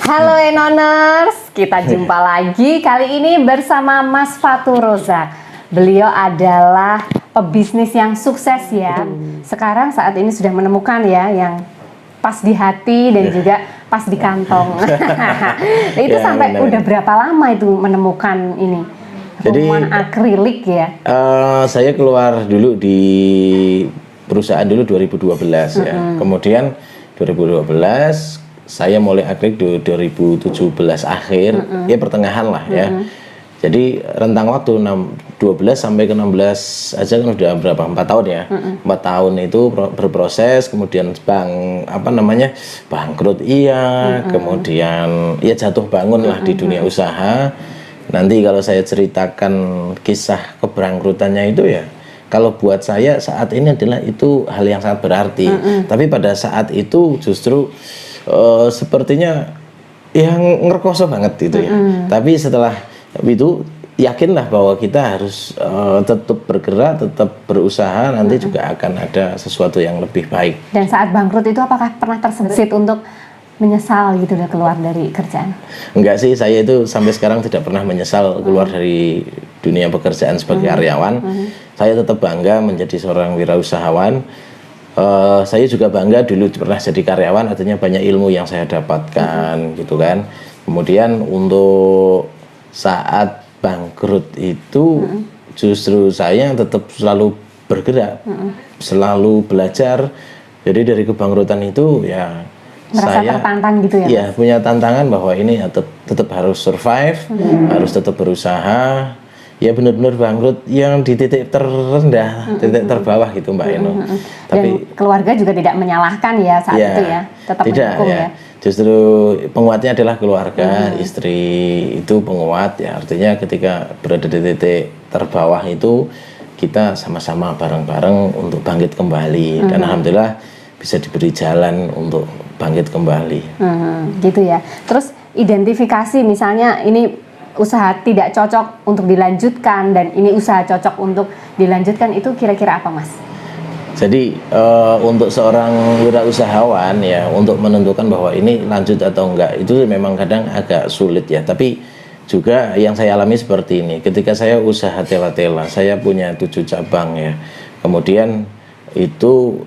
Halo Enoners, kita jumpa lagi kali ini bersama Mas Fatur Rozak. Beliau adalah pebisnis yang sukses ya. Sekarang saat ini sudah menemukan ya yang pas di hati dan juga pas di kantong. Itu ya, sampai udah berapa lama itu menemukan ini? Rumah akrilik ya? Saya keluar dulu di perusahaan dulu 2012 ya. Kemudian 2012 saya mulai akrilik 2017 akhir, ya pertengahan lah ya. Jadi rentang waktu 12 sampai ke 16 aja kan udah berapa? 4 tahun ya. 4 tahun itu berproses, kemudian bangkrut iya, kemudian ya jatuh bangun lah di dunia usaha. Nanti kalau saya ceritakan kisah kebangkrutannya itu ya, kalau buat saya saat ini adalah itu hal yang sangat berarti. Tapi pada saat itu justru sepertinya yang ngerkoso banget gitu ya. Tapi setelah itu yakinlah bahwa kita harus tetap bergerak, tetap berusaha, nanti juga akan ada sesuatu yang lebih baik. Dan saat bangkrut itu apakah pernah terbesit untuk menyesal gitu udah keluar dari kerjaan? Enggak sih, saya itu sampai sekarang tidak pernah menyesal keluar dari dunia pekerjaan sebagai karyawan. Saya tetap bangga menjadi seorang wirausahawan. Saya juga bangga dulu pernah jadi karyawan, artinya banyak ilmu yang saya dapatkan gitu kan. Kemudian untuk saat bangkrut itu justru saya tetap selalu bergerak, selalu belajar. Jadi dari kebangkrutan itu ya merasa saya tertantang gitu ya? Iya, punya tantangan bahwa ini tetap harus survive, harus tetap berusaha. Ya benar-benar bangkrut yang di titik terendah, titik terbawah gitu Mbak Eno. Tapi dan keluarga juga tidak menyalahkan ya saat itu ya, tetap mendukung ya. Justru penguatnya adalah keluarga, istri itu penguat ya. Artinya ketika berada di titik terbawah itu kita sama-sama bareng-bareng untuk bangkit kembali. Dan alhamdulillah bisa diberi jalan untuk bangkit kembali. Gitu ya. Terus identifikasi misalnya ini usaha tidak cocok untuk dilanjutkan dan ini usaha cocok untuk dilanjutkan, itu kira-kira apa Mas? Jadi untuk seorang wirausahawan ya, untuk menentukan bahwa ini lanjut atau enggak itu memang kadang agak sulit ya. Tapi juga yang saya alami seperti ini, ketika saya usaha tela-tela, saya punya 7 cabang ya. Kemudian itu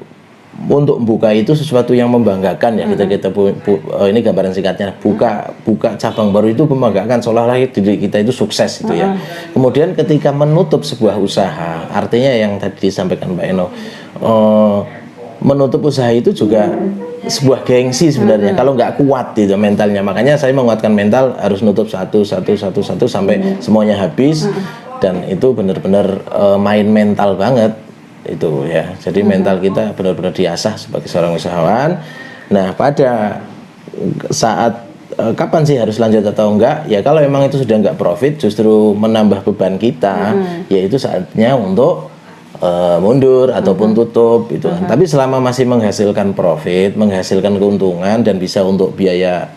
untuk buka itu sesuatu yang membanggakan ya. Kita ini gambaran singkatnya, buka cabang baru itu membanggakan, seolah-olah diri kita itu sukses itu ya. Kemudian ketika menutup sebuah usaha, artinya yang tadi disampaikan Mbak Eno, menutup usaha itu juga sebuah gengsi sebenarnya. Kalau nggak kuat itu mentalnya, makanya saya menguatkan mental, harus nutup satu sampai semuanya habis. Dan itu benar-benar main mental banget itu ya. Jadi mental kita benar-benar diasah sebagai seorang usahawan. Nah, pada saat kapan sih harus lanjut atau enggak? Ya kalau memang itu sudah enggak profit, justru menambah beban kita, yaitu saatnya untuk mundur ataupun tutup itu kan. Tapi selama masih menghasilkan profit, menghasilkan keuntungan dan bisa untuk biaya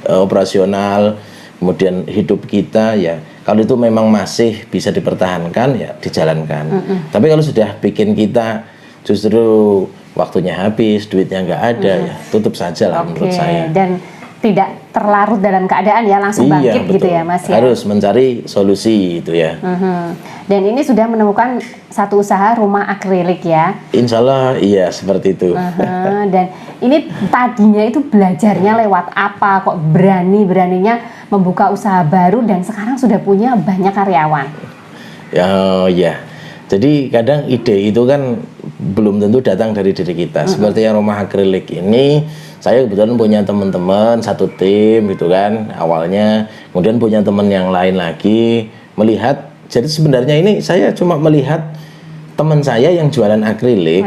operasional, kemudian hidup kita ya, kalau itu memang masih bisa dipertahankan ya dijalankan. Tapi kalau sudah bikin kita justru waktunya habis, duitnya nggak ada, ya tutup saja lah menurut saya. Dan tidak terlarut dalam keadaan ya, langsung bangkit gitu ya Mas ya. Harus mencari solusi itu ya. Dan ini sudah menemukan satu usaha rumah akrilik ya. Insya Allah iya seperti itu. Dan ini tadinya itu belajarnya lewat apa kok beraninya membuka usaha baru dan sekarang sudah punya banyak karyawan? Ya. Jadi kadang ide itu kan belum tentu datang dari diri kita. Seperti yang rumah akrilik ini, saya kebetulan punya teman-teman satu tim gitu kan awalnya, kemudian punya teman yang lain lagi melihat. Jadi sebenarnya ini saya cuma melihat teman saya yang jualan akrilik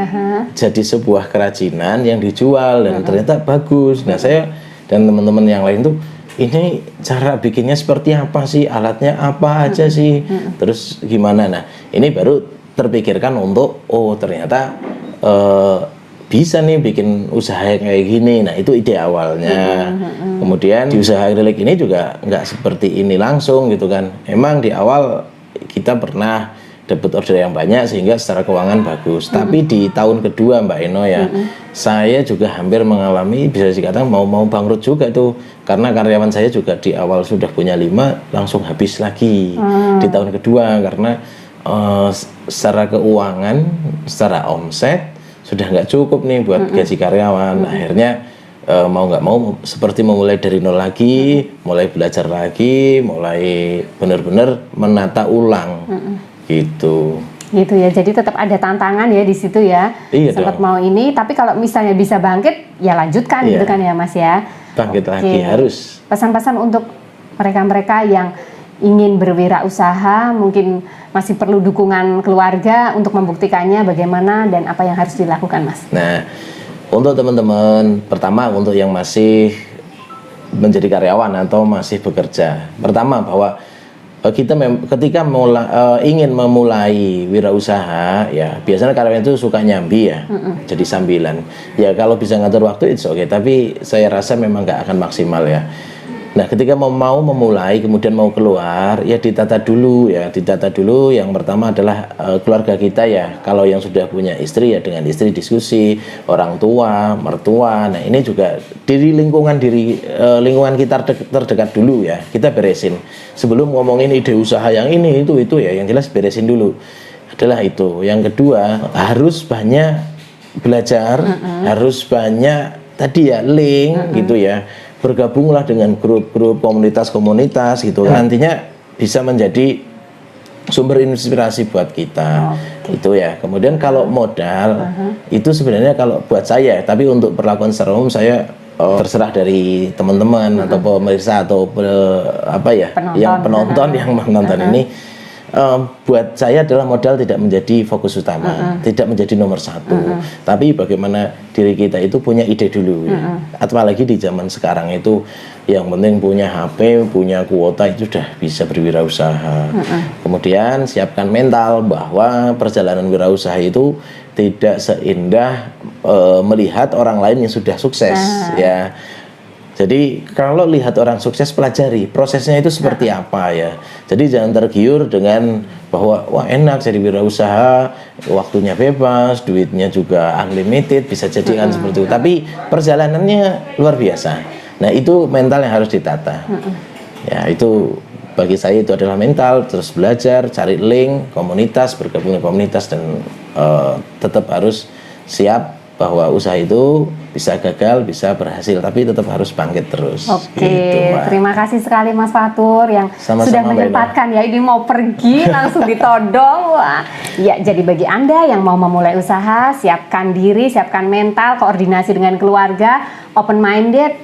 jadi sebuah kerajinan yang dijual dan ternyata bagus. Nah saya dan teman-teman yang lain tuh, ini cara bikinnya seperti apa sih, alatnya apa aja sih, terus gimana. Nah ini baru terpikirkan untuk ternyata bisa nih bikin usaha kayak gini. Nah itu ide awalnya. Kemudian di usaha akrilik ini juga nggak seperti ini langsung gitu kan. Emang di awal kita pernah dapat order yang banyak sehingga secara keuangan bagus. Tapi di tahun kedua Mbak Eno ya, saya juga hampir mengalami bisa dikatakan mau bangkrut juga tuh, karena karyawan saya juga di awal sudah punya 5 langsung habis lagi di tahun kedua karena secara keuangan, secara omset sudah nggak cukup nih buat gaji karyawan. Akhirnya mau nggak mau seperti memulai dari nol lagi, mulai belajar lagi, mulai benar-benar menata ulang. Gitu ya, jadi tetap ada tantangan ya di situ ya. Iya sempat dong. mau ini, tapi kalau misalnya bisa bangkit ya lanjutkan Iya. gitu kan ya Mas ya. Bangkit lagi harus. Pesan-pesan untuk mereka-mereka yang ingin berwirausaha, mungkin masih perlu dukungan keluarga untuk membuktikannya bagaimana dan apa yang harus dilakukan Mas. Nah, untuk teman-teman, pertama untuk yang masih menjadi karyawan atau masih bekerja, pertama bahwa kita ketika ingin memulai wirausaha ya biasanya karyawan itu suka nyambi ya, jadi sambilan ya, kalau bisa ngatur waktu itu oke, tapi saya rasa memang nggak akan maksimal ya. Nah, ketika mau memulai kemudian mau keluar ya ditata dulu ya, ditata dulu. Yang pertama adalah keluarga kita ya, kalau yang sudah punya istri ya dengan istri diskusi, orang tua, mertua. Nah, ini juga lingkungan kita terdekat dulu ya, kita beresin sebelum ngomongin ide usaha yang ini itu ya, yang jelas beresin dulu adalah itu. Yang kedua harus banyak belajar, harus banyak tadi ya link gitu ya, bergabunglah dengan grup-grup komunitas-komunitas gitu, nantinya bisa menjadi sumber inspirasi buat kita. Itu ya. Kemudian kalau modal itu sebenarnya kalau buat saya, tapi untuk perlakuan secara umum saya terserah dari teman-teman atau pemirsa atau yang penonton yang menonton ini. Buat saya adalah modal tidak menjadi fokus utama, tidak menjadi nomor satu, tapi bagaimana diri kita itu punya ide dulu ya. Apalagi di zaman sekarang itu yang penting punya HP, punya kuota itu sudah bisa berwirausaha. Kemudian siapkan mental bahwa perjalanan wirausaha itu tidak seindah melihat orang lain yang sudah sukses ya. Jadi kalau lihat orang sukses, pelajari prosesnya itu seperti apa ya. Jadi jangan tergiur dengan bahwa wah enak jadi wirausaha, waktunya bebas, duitnya juga unlimited, bisa jadikan seperti itu. Tapi perjalanannya luar biasa. Nah, itu mental yang harus ditata. Ya, itu bagi saya itu adalah mental, terus belajar, cari link, komunitas, bergabung dengan komunitas, dan tetap harus siap bahwa usaha itu bisa gagal, bisa berhasil, tapi tetap harus bangkit terus. Oke, gitu, terima kasih sekali Mas Fatur yang sama-sama, sudah menyempatkan ya, ini mau pergi langsung ditodong. Wah, ya, jadi bagi Anda yang mau memulai usaha, siapkan diri, siapkan mental, koordinasi dengan keluarga, open minded,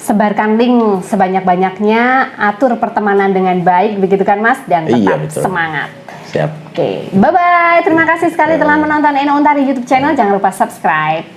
sebarkan link sebanyak-banyaknya, atur pertemanan dengan baik, begitu kan Mas, dan tetap semangat. Siap. Oke, bye-bye. Terima kasih sekali telah menonton Eno Untari YouTube channel. Jangan lupa subscribe.